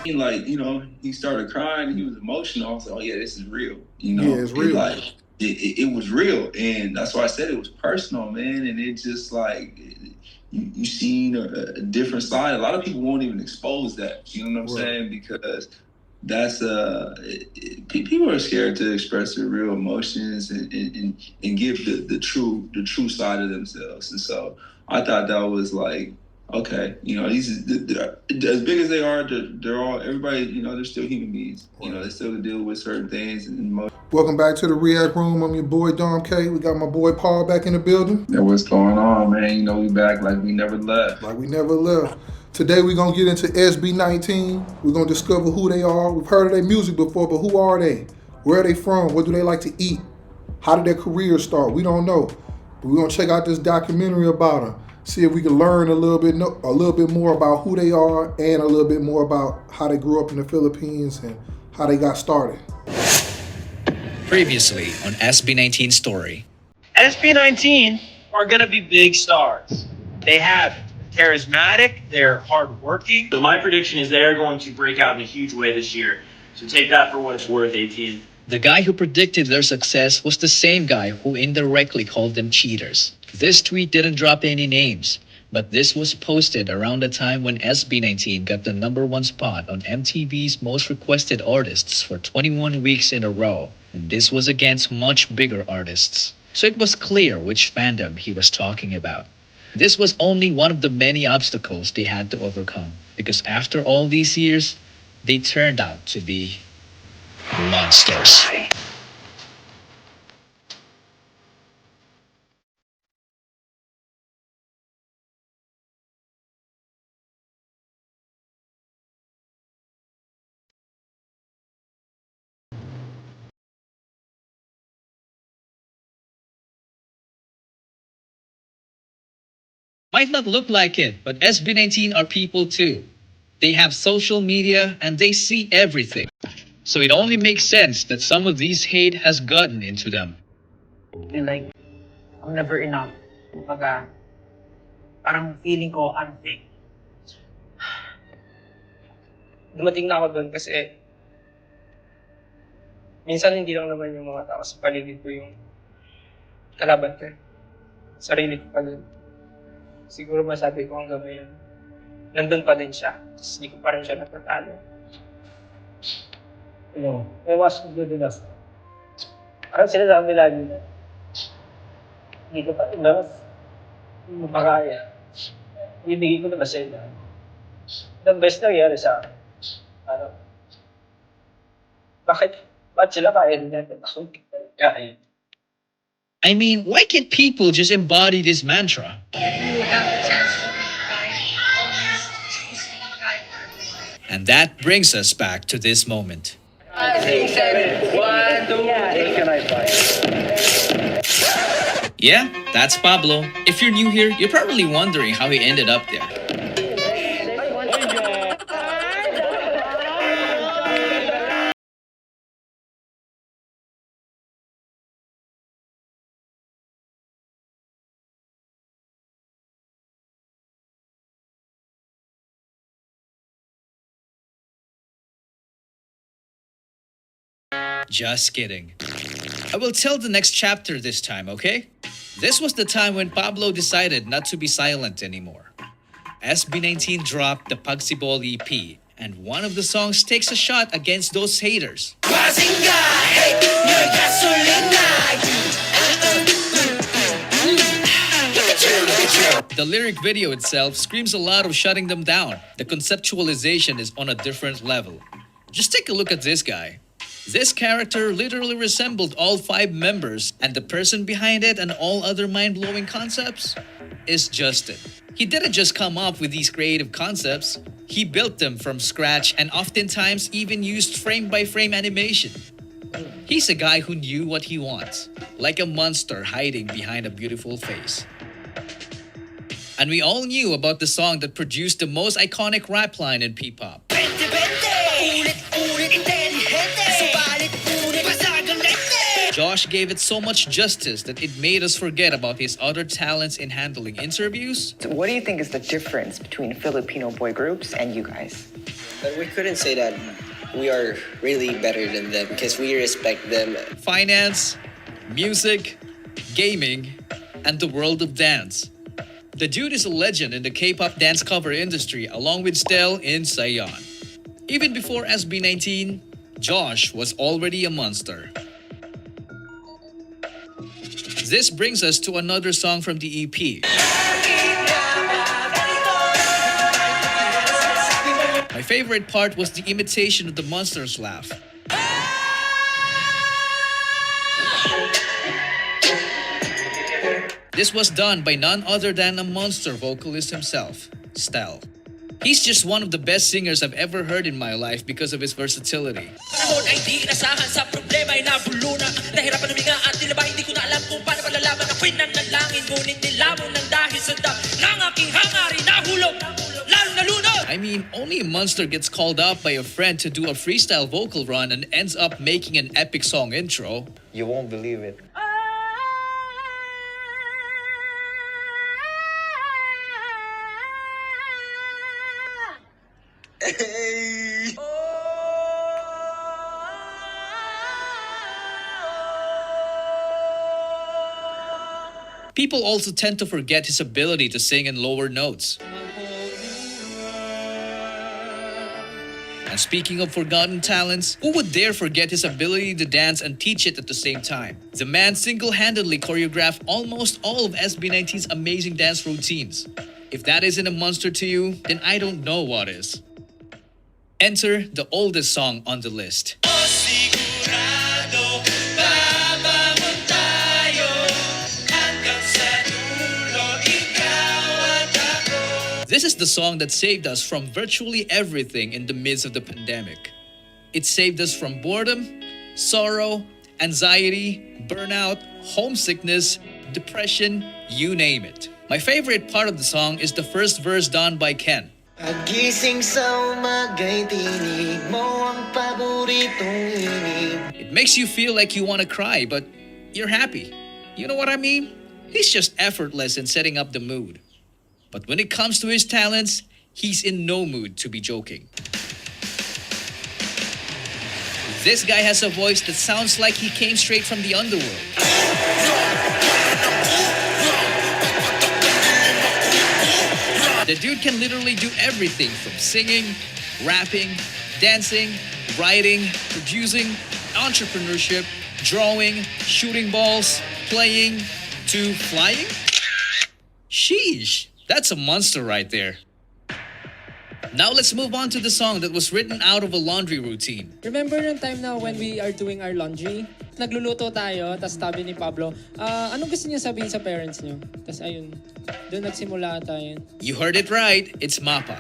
Like, he started crying. He was emotional. I was like, oh yeah, this is real. Yeah, it's real. It was real, and that's why I said it was personal, man. And it just like you seen a different side. A lot of people won't even expose that. You know what I'm saying? Because that's people are scared to express their real emotions and give the true side of themselves. And so I thought that was like, okay, they're, as big as they are, they're all everybody. They're still human beings. They still deal with certain things and emotions. Welcome back to the React Room. I'm your boy Dom K. We got my boy Paul back in the building. Yeah, what's going on, man? We back like we never left. Today we're going to get into SB19. We're going to discover who they are. We've heard of their music before, but who are they? Where are they from? What do they like to eat? How did their career start? We don't know. But we're going to check out this documentary about them. See if we can learn a little bit more about who they are and a little bit more about how they grew up in the Philippines and how they got started. Previously on SB19 Story. SB19 are going to be big stars. They have charismatic, they're hardworking. So my prediction is they're going to break out in a huge way this year. So take that for what it's worth, 18. The guy who predicted their success was the same guy who indirectly called them cheaters. This tweet didn't drop any names, but this was posted around the time when SB19 got the #1 spot on MTV's Most Requested Artists for 21 weeks in a row. And this was against much bigger artists. So it was clear which fandom he was talking about. This was only one of the many obstacles they had to overcome, because after all these years, they turned out to be monsters. Might not look like it, but SB19 are people too. They have social media and they see everything. So it only makes sense that some of these hate has gotten into them. And like, I'm never enough. Kumbaga, parang feeling ko unfake. Dumating na ako doon kasi minsan hindi lang naman yung mga tao sa paligid ko yung kalaban ko. Sarili ko pa din. Siguro masabi ko hanggang ngayon, nandun pa din siya. Tapos hindi ko pa rin siya natatalo. I wasn't good enough. Parang sinasabi lagi na, hindi ko pa enough. Hindi mo pa kaya. Ibigay ko na ba sa ina? The best nangyari sa akin. Bakit sila kaya rin natin? Ako, kaya. I mean, why can't people just embody this mantra? And that brings us back to this moment. 5, 6, 7, 1, 2, 3. Can I fight? Yeah, that's Pablo. If you're new here, you're probably wondering how he ended up there. Just kidding. I will tell the next chapter this time, okay? This was the time when Pablo decided not to be silent anymore. SB19 dropped the Pagsibol EP, and one of the songs takes a shot against those haters. The lyric video itself screams a lot of shutting them down. The conceptualization is on a different level. Just take a look at this guy. This character literally resembled all 5 members, and the person behind it and all other mind-blowing concepts is Justin. He didn't just come up with these creative concepts, he built them from scratch and oftentimes even used frame-by-frame animation. He's a guy who knew what he wants, like a monster hiding behind a beautiful face. And we all knew about the song that produced the most iconic rap line in Ppop. Josh gave it so much justice that it made us forget about his other talents in handling interviews. So what do you think is the difference between Filipino boy groups and you guys? But we couldn't say that we are really better than them because we respect them. Finance, music, gaming, and the world of dance. The dude is a legend in the K-pop dance cover industry along with Stell in Saigon. Even before SB19, Josh was already a monster. This brings us to another song from the EP. My favorite part was the imitation of the monster's laugh. This was done by none other than a monster vocalist himself, Stell. He's just one of the best singers I've ever heard in my life because of his versatility. I mean, only a monster gets called up by a friend to do a freestyle vocal run and ends up making an epic song intro. You won't believe it. Hey. People also tend to forget his ability to sing in lower notes. And speaking of forgotten talents, who would dare forget his ability to dance and teach it at the same time? The man single-handedly choreographed almost all of SB19's amazing dance routines. If that isn't a monster to you, then I don't know what is. Enter the oldest song on the list. This is the song that saved us from virtually everything in the midst of the pandemic. It saved us from boredom, sorrow, anxiety, burnout, homesickness, depression, you name it. My favorite part of the song is the first verse done by Ken. It makes you feel like you want to cry, but you're happy. You know what I mean? He's just effortless in setting up the mood. But when it comes to his talents, he's in no mood to be joking. This guy has a voice that sounds like he came straight from the underworld. The dude can literally do everything from singing, rapping, dancing, writing, producing, entrepreneurship, drawing, shooting balls, playing, to flying. Sheesh, that's a monster right there. Now let's move on to the song that was written out of a laundry routine. Remember yung time na when we are doing our laundry? Nagluluto tayo, tas sabi ni Pablo, anong gusto niya sabihin sa parents niyo? Tas ayun, doon nagsimula tayo. You heard it right, it's Mapa.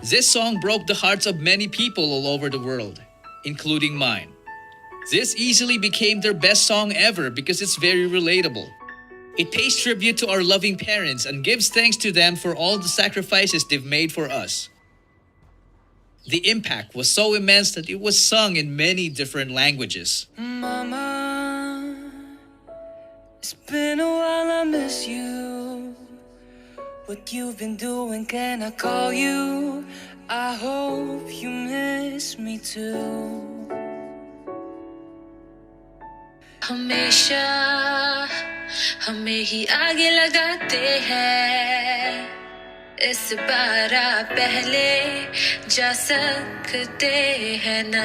This song broke the hearts of many people all over the world, including mine. This easily became their best song ever because it's very relatable. It pays tribute to our loving parents and gives thanks to them for all the sacrifices they've made for us. The impact was so immense that it was sung in many different languages. Mama, it's been a while, I miss you. What you've been doing, can I call you? I hope you miss me too. हमेशा हमें ही आगे लगाते हैं इस बार पहले जा सकते हैं ना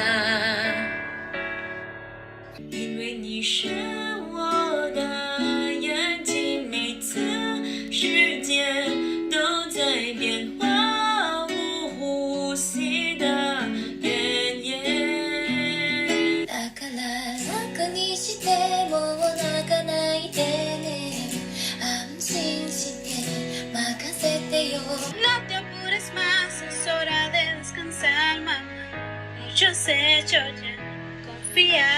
因为你是我的眼睛每次世界都在变化无呼吸的原野だから楽にしても泣かないでね安心して任せてよ No te apures más es hora de descansar mamá y yo sé yo ya confía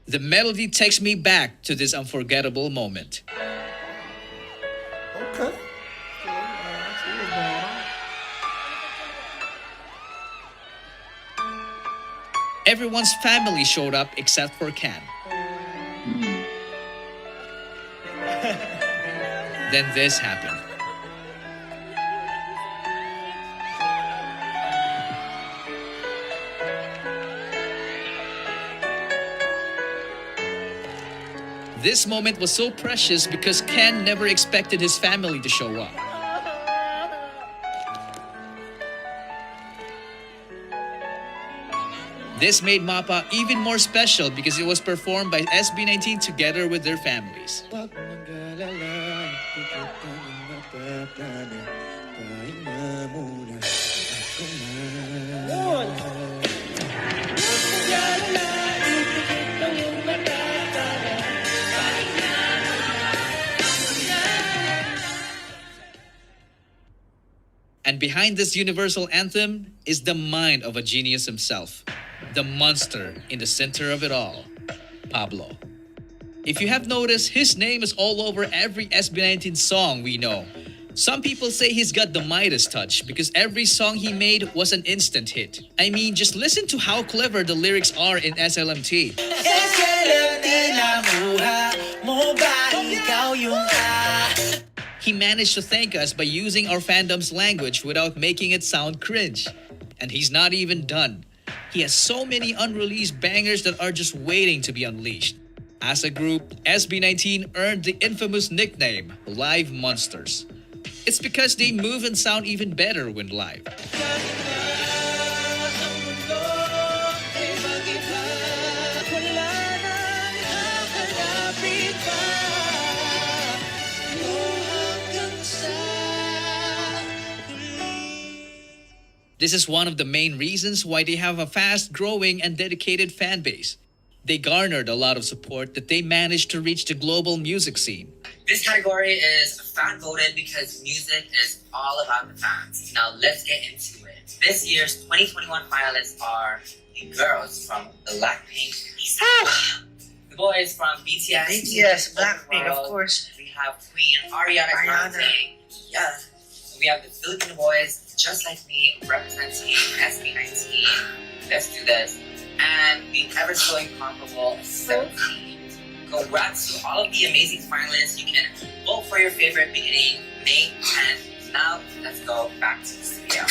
The melody takes me back to this unforgettable moment. Okay. Everyone's family showed up except for Can. Then this happened. This moment was so precious because Ken never expected his family to show up. This made Mapa even more special because it was performed by SB19 together with their families. And behind this universal anthem is the mind of a genius himself, the monster in the center of it all, Pablo. If you have noticed, his name is all over every SB19 song we know. Some people say he's got the Midas touch because every song he made was an instant hit. I mean, just listen to how clever the lyrics are in SLMT. He managed to thank us by using our fandom's language without making it sound cringe. And he's not even done. He has so many unreleased bangers that are just waiting to be unleashed. As a group, SB19 earned the infamous nickname, Live Monsters. It's because they move and sound even better when live. This is one of the main reasons why they have a fast-growing and dedicated fan base. They garnered a lot of support that they managed to reach the global music scene. This category is fan-voted because music is all about the fans. Now let's get into it. This year's 2021 finalists are the girls from Blackpink, the boys from BTS, Blackpink, of course. We have Queen Ariana Grande. Yeah. We have the Filipino boys, Just Like Me, representing SB19. Let's do this. And the ever so incomparable 17. Congrats to all of the amazing finalists. You can vote for your favorite beginning May 10th. Now, let's go back to the studio.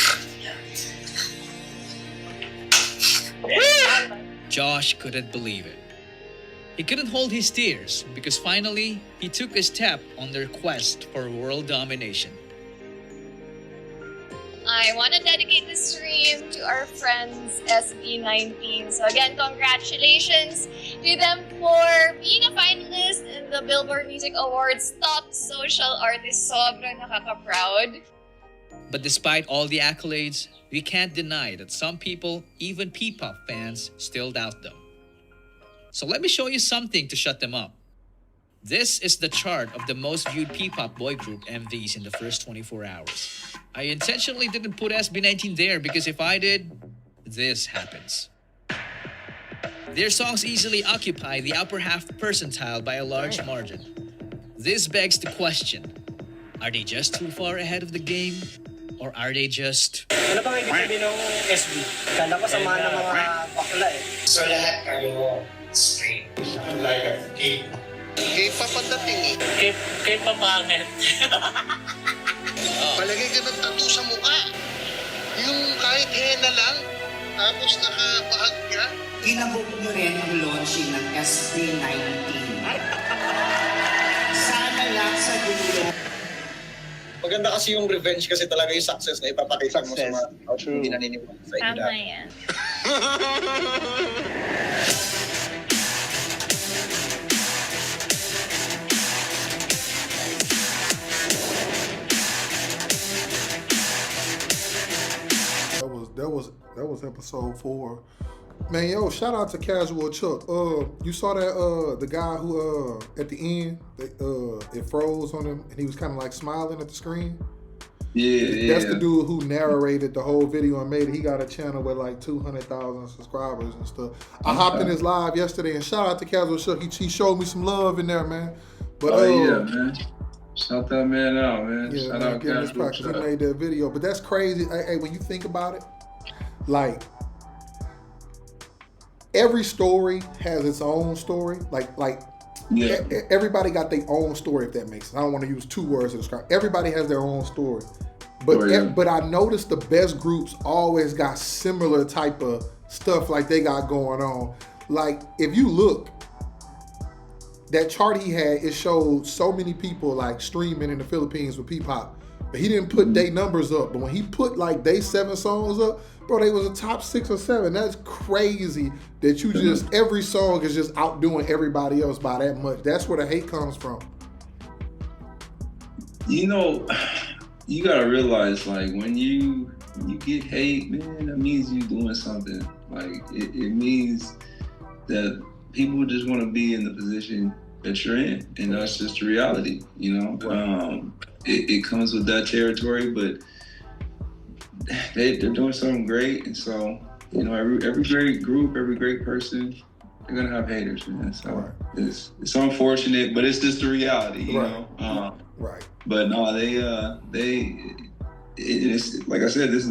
Josh couldn't believe it. He couldn't hold his tears because finally, he took a step on their quest for world domination. I want to dedicate this stream to our friends SB19. So again, congratulations to them for being a finalist in the Billboard Music Awards Top Social Artist. Sobrang nakaka-proud. But despite all the accolades, we can't deny that some people, even Ppop fans, still doubt them. So let me show you something to shut them up. This is the chart of the most viewed Ppop boy group MVs in the first 24 hours. I intentionally didn't put SB19 there because if I did, this happens. Their songs easily occupy the upper half percentile by a large margin. This begs the question, are they just too far ahead of the game? Or are they just... Ano bang ibig sabihin ng SB? Kala ko sama ng mga bakla eh. So lahat kayo straight. Like a cake. K-pop ang dating eh. K-pop pangit. Palagay ka ng tattoo sa mukha. Yung kahit henna lang, tapos nakapahag ka. Kinabog nyo rin ang launching ng SB19. Sana lang sa dulo. Maganda kasi yung revenge kasi talaga yung success na ipapakita mo sa mga hindi naniniwala sa inyo. Tama yan. That was episode 4. Man, yo, shout out to Casual Chuck. You saw that the guy who at the end it froze on him and he was kind of like smiling at the screen. Yeah. That's the dude who narrated the whole video and made it. He got a channel with like 200,000 subscribers and stuff. I hopped in his live yesterday and shout out to Casual Chuck. He showed me some love in there, man. But yeah, man. Shout that man out, man. Yeah, Shout man, out give him his props. He made that video. But that's crazy. Hey, when you think about it, like, every story has its own story. Like everybody got their own story, if that makes sense. I don't want to use two words to describe. Everybody has their own story. But I noticed the best groups always got similar type of stuff like they got going on. Like if you look, that chart he had, it showed so many people like streaming in the Philippines with Ppop. But he didn't put their numbers up. But when he put like they 7 songs up, bro, they was a top 6 or 7. That's crazy that you just, every song is just outdoing everybody else by that much. That's where the hate comes from. You know, you gotta realize, like, when you get hate, man, that means you doing something. Like, it means that people just want to be in the position that you're in, and that's just the reality, you know? It comes with that territory, but they're doing something great, and so, you know, every great group, every great person, they're gonna have haters, man. So it's unfortunate, but it's just the reality, you know? But no, it's like I said, this is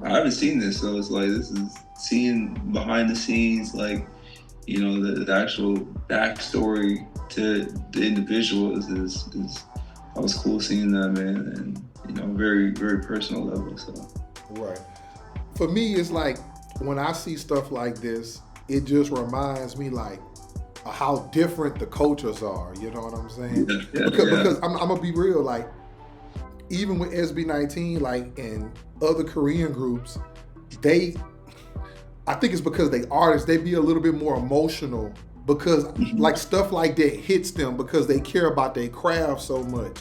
I haven't seen this, so it's like, this is seeing behind the scenes, like, you know, the actual backstory to the individuals is I was cool seeing that, man, and, you know, very, very personal level, so. Right. For me, it's like, when I see stuff like this, it just reminds me, like, how different the cultures are, you know what I'm saying? Because I'm gonna be real, like, even with SB19, like, and other Korean groups, I think it's because they artists, they be a little bit more emotional because like stuff like that hits them because they care about their craft so much.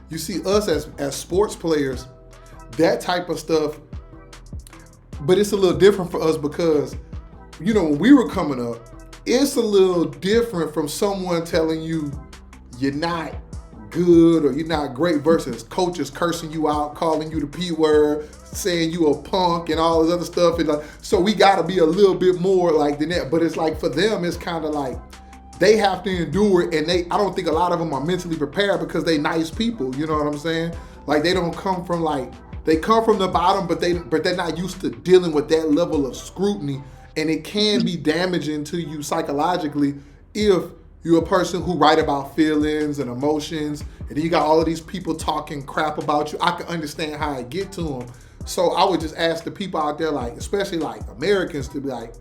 You see us as sports players, that type of stuff, but it's a little different for us because, you know, when we were coming up, it's a little different from someone telling you you're not good or you're not great versus coaches cursing you out, calling you the P word, saying you a punk and all this other stuff. And like, so we gotta be a little bit more like than that. But it's like for them, it's kind of like they have to endure it, and I don't think a lot of them are mentally prepared because they nice people, you know what I'm saying? Like they don't come from they come from the bottom, but they're not used to dealing with that level of scrutiny, and it can be damaging to you psychologically if you're a person who write about feelings and emotions, and then you got all of these people talking crap about you. I can understand how I get to them. So I would just ask the people out there, like, especially like Americans, to be like,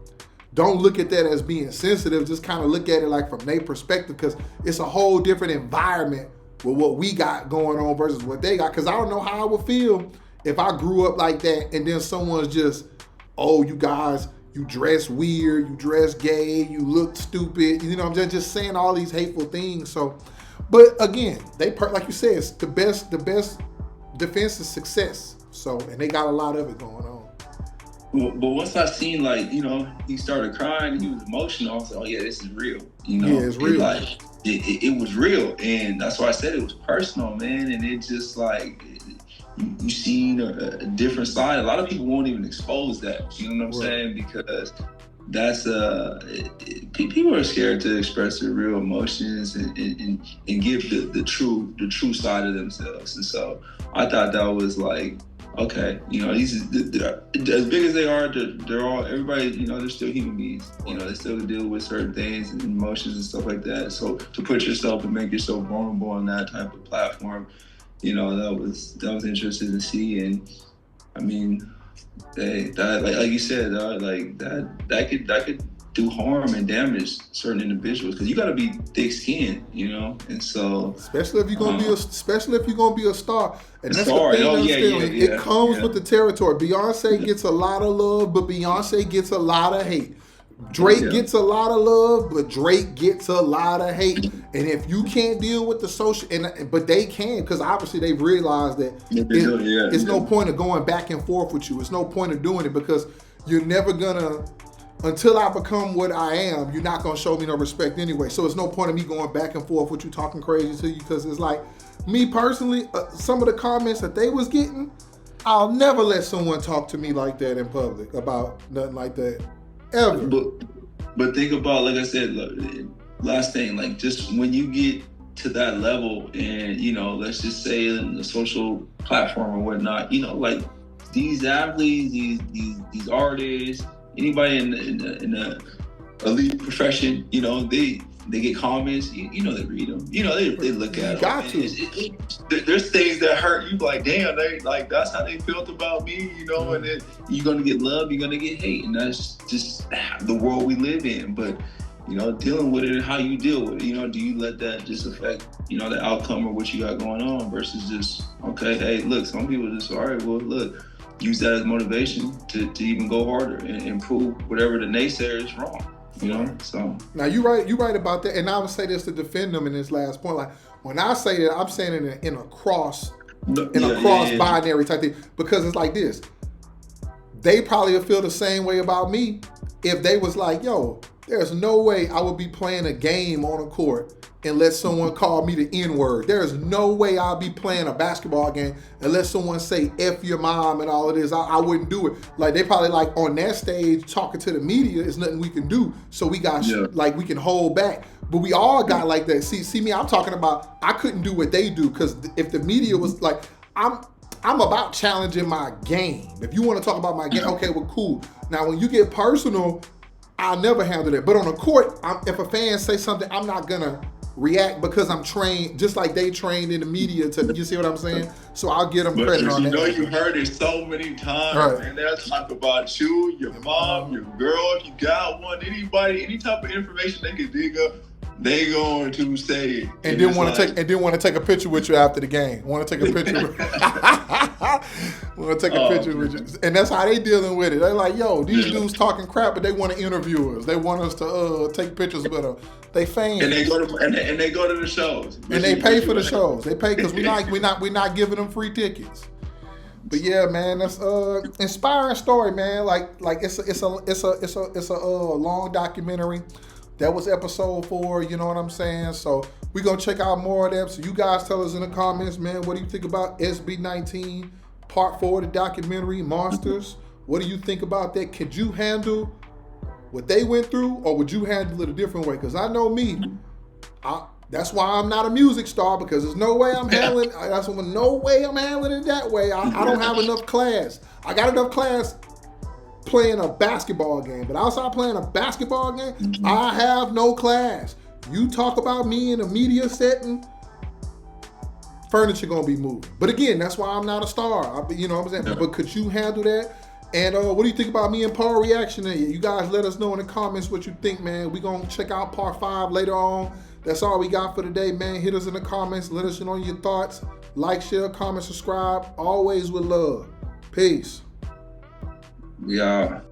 don't look at that as being sensitive. Just kind of look at it like from their perspective, because it's a whole different environment with what we got going on versus what they got. Because I don't know how I would feel if I grew up like that and then someone's just, oh, you guys, you dress weird, you dress gay, you look stupid. You know, I'm just saying all these hateful things. So, but again, like you said, it's the best defense is success. So, and they got a lot of it going on. But once I seen, like, you know, he started crying, he was emotional, I was like, oh yeah, this is real. You know, yeah, it's real. It was real, and that's why I said it was personal, man. And it just like you seen a different side. A lot of people won't even expose that. You know what I'm saying? Because that's people are scared to express their real emotions and give the true side of themselves. And so I thought that was like, okay, you know, these as big as they are, they're all, everybody, you know, they're still human beings. You know, they still deal with certain things and emotions and stuff like that. So to put yourself and make yourself vulnerable on that type of platform, you know, that was interesting to see. And I mean, like you said, that could do harm and damage certain individuals, because you got to be thick-skinned, you know. And so especially if you're gonna be a star, and that's the thing. It comes with the territory. Beyonce gets a lot of love, but Beyonce gets a lot of hate. Drake gets a lot of love, but Drake gets a lot of hate. And if you can't deal with the social, but they can, because obviously they've realized that it's no point of going back and forth with you. It's no point of doing it, because you're never gonna, until I become what I am, you're not gonna show me no respect anyway. So it's no point of me going back and forth with you, talking crazy to you, because it's like, me personally, some of the comments that they was getting, I'll never let someone talk to me like that in public about nothing like that. Ever. But think about, like I said, last thing, like just when you get to that level, and you know, let's just say in the social platform or whatnot, you know, like these athletes, these artists, anybody in the elite profession, they get comments, they read them, they look at them. Got to. There's things that hurt you, like, damn, that's how they felt about me, and then you're gonna get love, you're gonna get hate, and that's just the world we live in. But dealing with it and how you deal with it, do you let that just affect the outcome or what you got going on, versus just, okay, hey, look, some people just, all right, well, look, use that as motivation to even go harder and prove whatever the naysayer is wrong. So now you right about that, and I would say this to defend them in this last point. Like, when I say that, I'm saying it in a cross binary type thing, because it's like this. They probably would feel the same way about me if they was like, yo, there's no way I would be playing a game on a court and let someone call me the N-word. There's no way I'll be playing a basketball game and let someone say F your mom and all of this. I wouldn't do it. Like, they probably like on that stage talking to the media, there's nothing we can do. So we got like we can hold back. But we all got like that. See me, I'm talking about I couldn't do what they do, because if the media was like, I'm about challenging my game. If you want to talk about my game, okay, well, cool. Now, when you get personal, I'll never handle that. But on the court, if a fan say something, I'm not gonna react, because I'm trained just like they trained in the media to, you see what I'm saying? So I'll get them credit on that. You heard it so many times, right. And they'll talk about you, your mom, your girl, if you got one, anybody, any type of information they can dig up, they going to say it. And then want to take a picture with you after the game. Want to take a picture with you. And that's how they dealing with it. They're like, yo, these dudes talking crap, but they want to interview us. They want us to take pictures with them. They fans. And they go to the shows. And they pay for the shows. They pay because we're not giving them free tickets. But yeah, man, that's inspiring story, man. Like it's a long documentary. That was episode 4, you know what I'm saying? So we're going to check out more of them. So you guys tell us in the comments, man, what do you think about SB19 Part 4 of the documentary, Monsters? What do you think about that? Could you handle what they went through, or would you handle it a different way? Because I know me. That's why I'm not a music star, because there's no way I'm handling it. That's no way I'm handling it that way. I don't have enough class. I got enough class playing a basketball game, but outside playing a basketball game, I have no class. You talk about me in a media setting, furniture gonna be moving. But again, that's why I'm not a star. You know what I'm saying? But could you handle that? And what do you think about me and Paul reaction to you? You guys let us know in the comments what you think, man. We gonna check out part 5 later on. That's all we got for today, man. Hit us in the comments. Let us know your thoughts. Like, share, comment, subscribe. Always with love. Peace. We are.